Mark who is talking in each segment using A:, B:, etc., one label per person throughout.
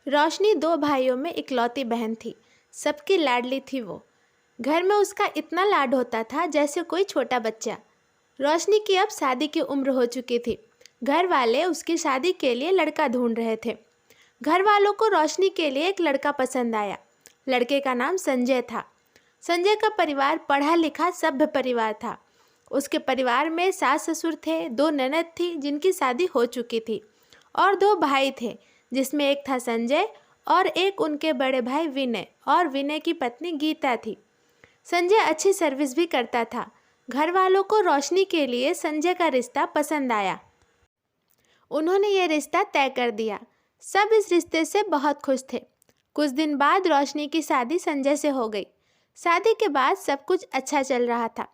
A: रोशनी दो भाइयों में इकलौती बहन थी। सबकी लाडली थी वो। घर में उसका इतना लाड होता था जैसे कोई छोटा बच्चा। रोशनी की अब शादी की उम्र हो चुकी थी। घर वाले उसकी शादी के लिए लड़का ढूंढ रहे थे। घर वालों को रोशनी के लिए एक लड़का पसंद आया। लड़के का नाम संजय था। संजय का परिवार पढ़ा लिखा सभ्य परिवार था। उसके परिवार में सास ससुर थे, दो ननद थी जिनकी शादी हो चुकी थी, और दो भाई थे जिसमें एक था संजय और एक उनके बड़े भाई विनय, और विनय की पत्नी गीता थी। संजय अच्छी सर्विस भी करता था। घर वालों को रोशनी के लिए संजय का रिश्ता पसंद आया। उन्होंने ये रिश्ता तय कर दिया। सब इस रिश्ते से बहुत खुश थे। कुछ दिन बाद रोशनी की शादी संजय से हो गई। शादी के बाद सब कुछ अच्छा चल रहा था।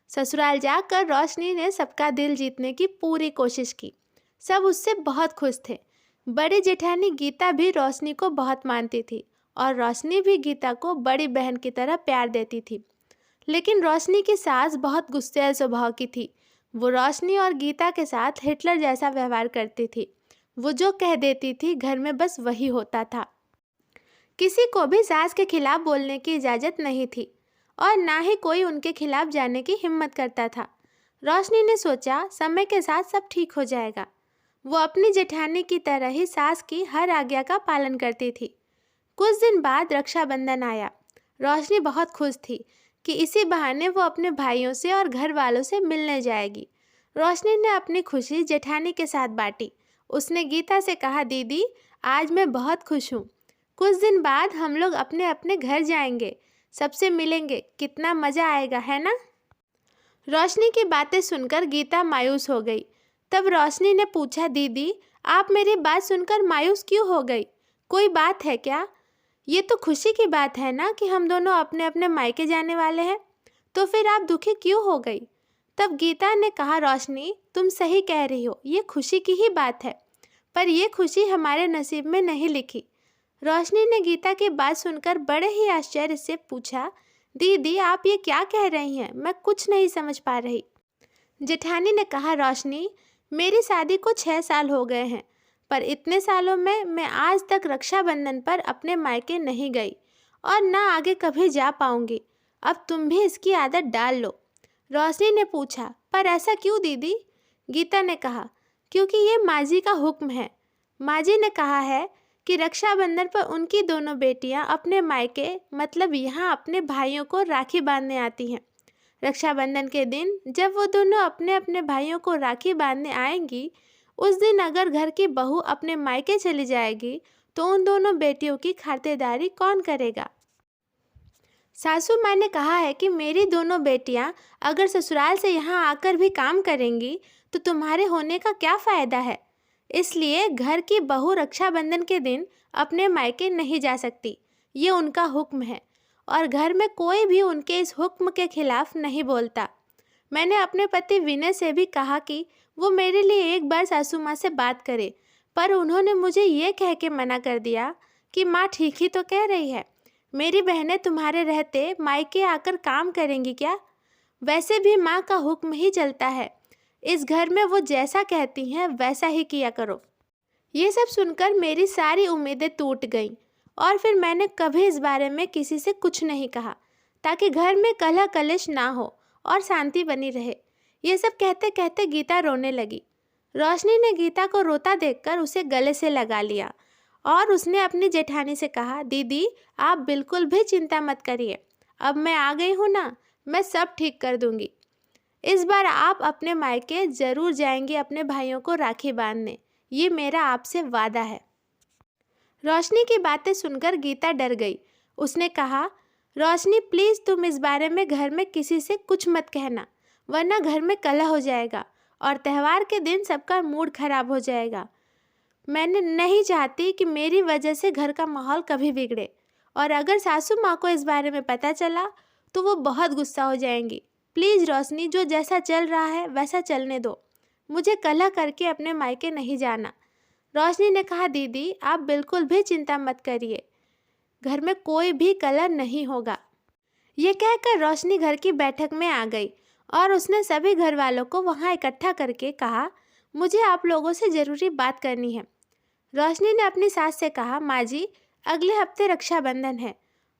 A: ससुराल जाकर रोशनी ने सबका दिल जीतने की पूरी कोशिश की। सब उससे बहुत खुश थे। बड़ी जेठानी गीता भी रोशनी को बहुत मानती थी और रोशनी भी गीता को बड़ी बहन की तरह प्यार देती थी। लेकिन रोशनी की सास बहुत गुस्सैल स्वभाव की थी। वो रोशनी और गीता के साथ हिटलर जैसा व्यवहार करती थी। वो जो कह देती थी घर में बस वही होता था। किसी को भी सास के खिलाफ बोलने की इजाज़त नहीं थी और ना ही कोई उनके खिलाफ जाने की हिम्मत करता था। रोशनी ने सोचा समय के साथ सब ठीक हो जाएगा। वो अपनी जेठानी की तरह ही सास की हर आज्ञा का पालन करती थी। कुछ दिन बाद रक्षाबंधन आया। रोशनी बहुत खुश थी कि इसी बहाने वो अपने भाइयों से और घर वालों से मिलने जाएगी। रोशनी ने अपनी खुशी जेठानी के साथ बांटी। उसने गीता से कहा, दीदी आज मैं बहुत खुश हूँ। कुछ दिन बाद हम लोग अपने अपने घर जाएंगे, सबसे मिलेंगे, कितना मज़ा आएगा, है ना। रोशनी की बातें सुनकर गीता मायूस हो गई। तब रोशनी ने पूछा, दीदी आप मेरी बात सुनकर मायूस क्यों हो गई? कोई बात है क्या? ये तो खुशी की बात है ना कि हम दोनों अपने अपने मायके जाने वाले हैं। तो फिर आप दुखी क्यों हो गई? तब गीता ने कहा, रोशनी तुम सही कह रही हो, ये खुशी की ही बात है, पर ये खुशी हमारे नसीब में नहीं लिखी। रोशनी ने गीता की बात सुनकर बड़े ही आश्चर्य से पूछा, दीदी आप ये क्या कह रही हैं? मैं कुछ नहीं समझ पा रही। जेठानी ने कहा, रोशनी मेरी शादी को 6 साल हो गए हैं, पर इतने सालों में मैं आज तक रक्षाबंधन पर अपने मायके नहीं गई और ना आगे कभी जा पाऊंगी। अब तुम भी इसकी आदत डाल लो। रोशनी ने पूछा, पर ऐसा क्यों दीदी? गीता ने कहा, क्योंकि ये माँ जी का हुक्म है। माँ जी ने कहा है कि रक्षाबंधन पर उनकी दोनों बेटियां अपने मायके मतलब यहाँ अपने भाइयों को राखी बांधने आती हैं। रक्षाबंधन के दिन जब वो दोनों अपने अपने भाइयों को राखी बांधने आएंगी, उस दिन अगर घर की बहू अपने मायके चली जाएगी तो उन दोनों बेटियों की खातिरदारी कौन करेगा? सासू माँ ने कहा है कि मेरी दोनों बेटियां अगर ससुराल से यहाँ आकर भी काम करेंगी तो तुम्हारे होने का क्या फ़ायदा है। इसलिए घर की बहू रक्षाबंधन के दिन अपने मायके नहीं जा सकती। ये उनका हुक्म है और घर में कोई भी उनके इस हुक्म के खिलाफ नहीं बोलता। मैंने अपने पति विनय से भी कहा कि वो मेरे लिए एक बार सासू माँ से बात करे, पर उन्होंने मुझे ये कह के मना कर दिया कि माँ ठीक ही तो कह रही है, मेरी बहनें तुम्हारे रहते मायके आकर काम करेंगी क्या? वैसे भी माँ का हुक्म ही चलता है। इस घर में वो जैसा कहती हैं वैसा ही किया करो। ये सब सुनकर मेरी सारी उम्मीदें टूट गईं और फिर मैंने कभी इस बारे में किसी से कुछ नहीं कहा, ताकि घर में कलह कलेश ना हो और शांति बनी रहे। ये सब कहते कहते गीता रोने लगी। रोशनी ने गीता को रोता देखकर उसे गले से लगा लिया और उसने अपनी जेठानी से कहा, दीदी आप बिल्कुल भी चिंता मत करिए, अब मैं आ गई हूँ ना, मैं सब ठीक कर दूँगी। इस बार आप अपने मायके ज़रूर जाएंगी अपने भाइयों को राखी बांधने, ये मेरा आपसे वादा है। रोशनी की बातें सुनकर गीता डर गई। उसने कहा, रोशनी प्लीज़ तुम इस बारे में घर में किसी से कुछ मत कहना, वरना घर में कलह हो जाएगा और त्यौहार के दिन सबका मूड खराब हो जाएगा। मैंने नहीं चाहती कि मेरी वजह से घर का माहौल कभी बिगड़े, और अगर सासू माँ को इस बारे में पता चला तो वो बहुत गुस्सा हो जाएंगी। प्लीज़ रोशनी जो जैसा चल रहा है वैसा चलने दो, मुझे कलह करके अपने मायके नहीं जाना। रोशनी ने कहा, दीदी आप बिल्कुल भी चिंता मत करिए, घर में कोई भी कलह नहीं होगा। ये कहकर रोशनी घर की बैठक में आ गई और उसने सभी घर वालों को वहाँ इकट्ठा करके कहा, मुझे आप लोगों से ज़रूरी बात करनी है। रोशनी ने अपनी सास से कहा, माँ जी, अगले हफ्ते रक्षाबंधन है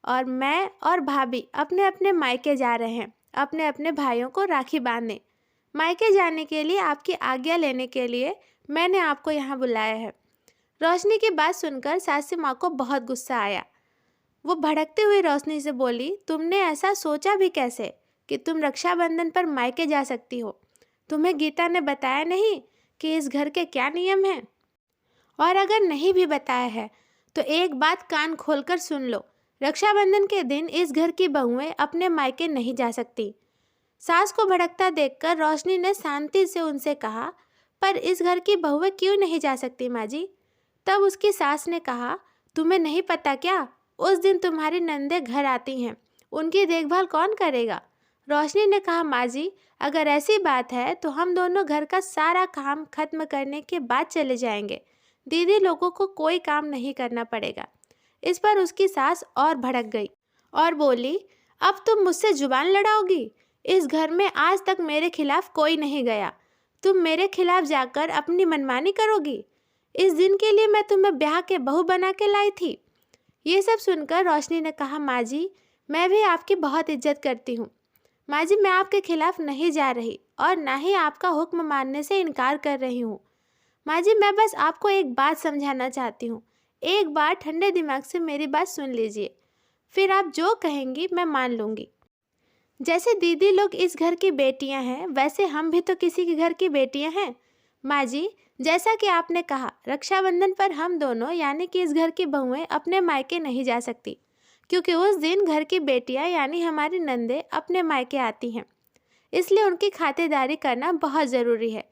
A: और मैं और भाभी अपने अपने मायके जा रहे हैं अपने अपने भाइयों को राखी बांधने। मायके जाने के लिए आपकी आज्ञा लेने के लिए मैंने आपको यहाँ बुलाया है। रोशनी की बात सुनकर सासी माँ को बहुत गुस्सा आया। वो भड़कती हुई रोशनी से बोली, तुमने ऐसा सोचा भी कैसे कि तुम रक्षाबंधन पर मायके जा सकती हो? तुम्हें गीता ने बताया नहीं कि इस घर के क्या नियम हैं? और अगर नहीं भी बताया है तो एक बात कान खोलकर सुन लो, रक्षाबंधन के दिन इस घर की बहुएं अपने मायके नहीं जा सकती। सास को भड़कता देखकर रोशनी ने शांति से उनसे कहा, पर इस घर की बहुएं क्यों नहीं जा सकती माँ जी? तब उसकी सास ने कहा, तुम्हें नहीं पता क्या? उस दिन तुम्हारी नंदे घर आती हैं, उनकी देखभाल कौन करेगा? रोशनी ने कहा, माँ जी, अगर ऐसी बात है तो हम दोनों घर का सारा काम खत्म करने के बाद चले जाएंगे। दीदी लोगों को कोई काम नहीं करना पड़ेगा। इस पर उसकी सास और भड़क गई और बोली, अब तुम मुझसे जुबान लड़ाओगी? इस घर में आज तक मेरे खिलाफ कोई नहीं गया, तुम मेरे खिलाफ जाकर अपनी मनमानी करोगी? इस दिन के लिए मैं तुम्हें ब्याह के बहू बना के लाई थी। ये सब सुनकर रोशनी ने कहा, माँ जी, मैं भी आपकी बहुत इज्जत करती हूँ। माँ जी, मैं आपके खिलाफ नहीं जा रही और ना ही आपका हुक्म मानने से इनकार कर रही हूँ। माँ जी, मैं बस आपको एक बात समझाना चाहती हूँ। एक बार ठंडे दिमाग से मेरी बात सुन लीजिए, फिर आप जो कहेंगी मैं मान लूँगी। जैसे दीदी लोग इस घर की बेटियाँ हैं, वैसे हम भी तो किसी के घर की बेटियाँ हैं। माँ जी, जैसा कि आपने कहा, रक्षाबंधन पर हम दोनों यानी कि इस घर की बहुएं अपने मायके नहीं जा सकती, क्योंकि उस दिन घर की बेटियाँ यानी हमारी नंदे अपने मायके आती हैं। इसलिए उनकी खातिरदारी करना बहुत ज़रूरी है,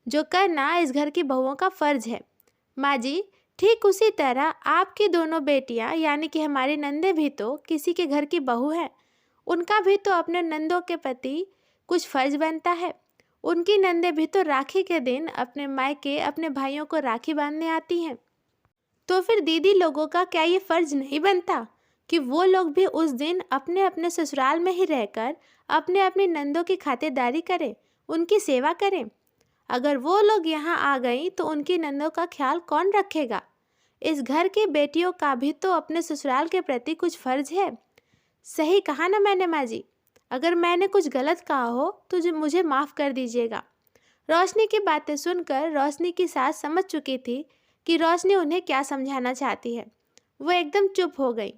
A: जो करना इस घर की बहुओं का फ़र्ज है। माँ जी, ठीक उसी तरह आपकी दोनों बेटियाँ यानी कि हमारी नंदे भी तो किसी के घर की बहू हैं। उनका भी तो अपने नंदों के प्रति कुछ फ़र्ज बनता है। उनकी नंदे भी तो राखी के दिन अपने मायके अपने भाइयों को राखी बांधने आती हैं। तो फिर दीदी लोगों का क्या ये फ़र्ज नहीं बनता कि वो लोग भी उस दिन अपने अपने ससुराल में ही रहकर अपने अपनी नंदों की खातिरदारी करें, उनकी सेवा करें? अगर वो लोग यहाँ आ गई तो उनकी नंदों का ख्याल कौन रखेगा? इस घर की बेटियों का भी तो अपने ससुराल के प्रति कुछ फ़र्ज है। सही कहा ना मैंने माँ जी? अगर मैंने कुछ गलत कहा हो तो मुझे माफ़ कर दीजिएगा। रोशनी की बातें सुनकर रोशनी की सास समझ चुकी थी कि रोशनी उन्हें क्या समझाना चाहती है। वो एकदम चुप हो गई।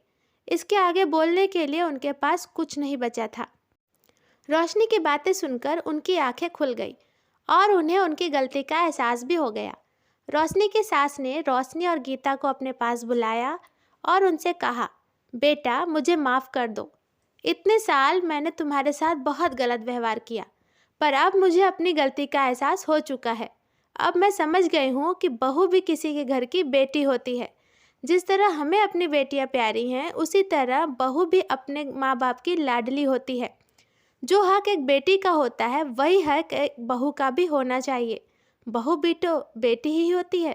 A: इसके आगे बोलने के लिए उनके पास कुछ नहीं बचा था। रोशनी की बातें सुनकर उनकी आंखें खुल गई और उन्हें उनकी गलती का एहसास भी हो गया। रोशनी की सास ने रोशनी और गीता को अपने पास बुलाया और उनसे कहा, बेटा, मुझे माफ़ कर दो। इतने साल मैंने तुम्हारे साथ बहुत गलत व्यवहार किया, पर अब मुझे अपनी गलती का एहसास हो चुका है। अब मैं समझ गई हूँ कि बहू भी किसी के घर की बेटी होती है। जिस तरह हमें अपनी बेटियाँ प्यारी हैं, उसी तरह बहू भी अपने माँ बाप की लाडली होती है। जो हक एक बेटी का होता है, वही हक एक बहू का भी होना चाहिए। बहू भी तो बेटी ही होती है।